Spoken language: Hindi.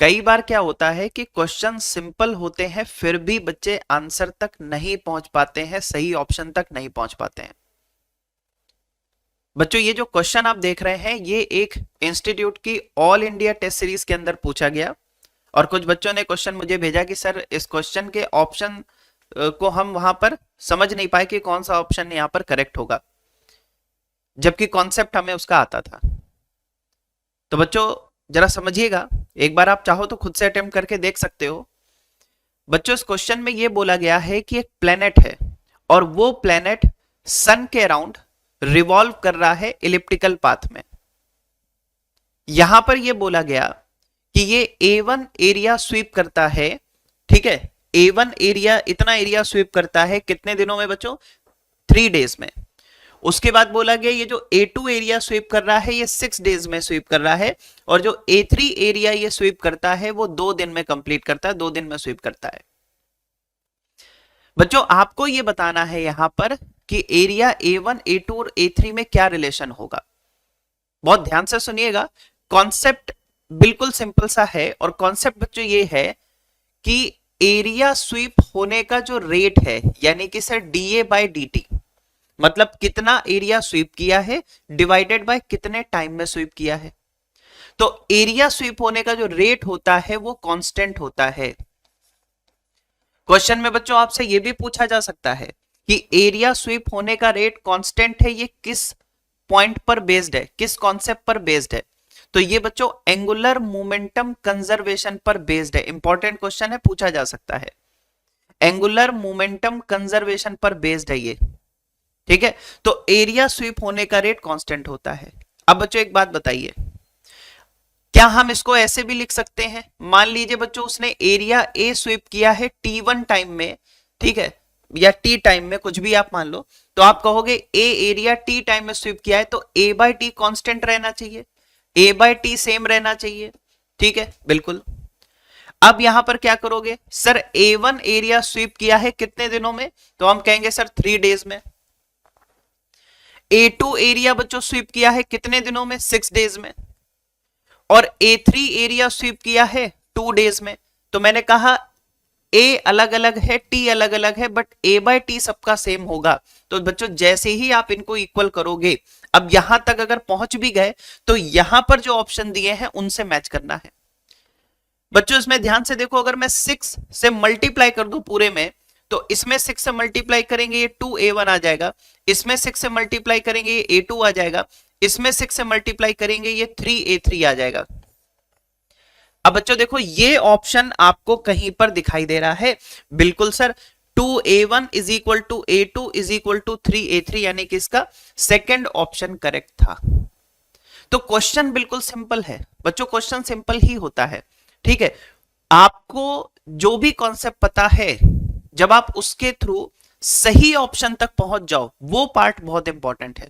कई बार क्या होता है कि क्वेश्चन सिंपल होते हैं फिर भी बच्चे आंसर तक नहीं पहुंच पाते हैं, सही ऑप्शन तक नहीं पहुंच पाते हैं। बच्चों ये जो क्वेश्चन आप देख रहे हैं ये एक इंस्टीट्यूट की ऑल इंडिया टेस्ट सीरीज के अंदर पूछा गया और कुछ बच्चों ने क्वेश्चन मुझे भेजा कि सर इस क्वेश्चन के ऑप्शन को हम वहां पर समझ नहीं पाए कि कौन सा ऑप्शन यहां पर करेक्ट होगा, जबकि कॉन्सेप्ट हमें उसका आता था। तो बच्चों जरा समझिएगा, एक बार आप चाहो तो खुद से अटेम्प्ट करके देख सकते हो। बच्चों इस क्वेश्चन में यह बोला गया है कि एक प्लेनेट है और वो प्लेनेट सन के अराउंड रिवॉल्व कर रहा है इलिप्टिकल पाथ में। यहां पर यह बोला गया कि ये A1 एरिया स्वीप करता है, ठीक है, A1 एरिया इतना एरिया स्वीप करता है कितने दिनों में बच्चों? 3 डेज में। उसके बाद बोला गया ये जो A2 एरिया स्वीप कर रहा है ये 6 डेज में स्वीप कर रहा है और जो A3 एरिया ये स्वीप करता है वो 2 दिन में कंप्लीट करता है, 2 दिन में स्वीप करता है। बच्चों आपको ये बताना है यहां पर कि एरिया A1, A2 और A3 में क्या रिलेशन होगा। बहुत ध्यान से सुनिएगा, कॉन्सेप्ट बिल्कुल सिंपल सा है और कॉन्सेप्ट बच्चों ये है कि एरिया स्वीप होने का जो रेट है यानी कि सर DA/DT, मतलब कितना एरिया स्वीप किया है डिवाइडेड बाय कितने टाइम में स्वीप किया है। तो एरिया स्वीप होने का जो रेट होता है वो कांस्टेंट होता है। क्वेश्चन में बच्चों आपसे यह भी पूछा जा सकता है कि एरिया स्वीप होने का रेट कांस्टेंट है, ये किस पॉइंट पर बेस्ड है, किस कॉन्सेप्ट पर बेस्ड है? तो ये बच्चों एंगुलर मोमेंटम कंजर्वेशन पर बेस्ड है। इंपॉर्टेंट क्वेश्चन है, पूछा जा सकता है। एंगुलर मोमेंटम कंजर्वेशन पर बेस्ड है ये, ठीक है। तो एरिया स्वीप होने का रेट कांस्टेंट होता है। अब बच्चों एक बात बताइए, क्या हम इसको ऐसे भी लिख सकते हैं? मान लीजिए बच्चों उसने एरिया ए स्वीप किया है T1 टाइम में, ठीक है, या T टाइम में, कुछ भी आप मान लो, तो आप कहोगे ए एरिया T टाइम में स्वीप किया है तो A/T कांस्टेंट रहना चाहिए, A/T सेम रहना चाहिए, ठीक है, बिल्कुल। अब यहां पर क्या करोगे? सर A1 एरिया स्वीप किया है कितने दिनों में? तो हम कहेंगे सर 3 डेज में। A2 एरिया बच्चों स्वीप किया है कितने दिनों में? 6 डेज में। और A3 एरिया स्वीप किया है 2 डेज में। तो मैंने कहा A अलग अलग है, T अलग अलग है, बट A/T सबका सेम होगा। तो बच्चों जैसे ही आप इनको इक्वल करोगे, अब यहां तक अगर पहुंच भी गए तो यहां पर जो ऑप्शन दिए हैं उनसे मैच करना है। बच्चों इसमें ध्यान से देखो, अगर मैं 6 से मल्टीप्लाई कर दूं पूरे में, तो इसमें 6 से मल्टीप्लाई करेंगे ये 2A1 आ जाएगा, इसमें 6 से मल्टीप्लाई करेंगे ये A2 आ जाएगा, इसमें 6 से मल्टीप्लाई करेंगे ये 3A3 आ जाएगा। अब बच्चों देखो ये ऑप्शन आपको कहीं पर दिखाई दे रहा है? बिल्कुल sir, 2A1 is equal to A2 is equal to 3A3, यानी कि इसका सेकंड ऑप्शन करेक्ट था। तो क्वेश्चन बिल्कुल सिंपल है बच्चों, क्वेश्चन सिंपल ही होता है, ठीक है। आपको जो भी कॉन्सेप्ट पता है, जब आप उसके थ्रू सही ऑप्शन तक पहुंच जाओ, वो पार्ट बहुत इंपॉर्टेंट है।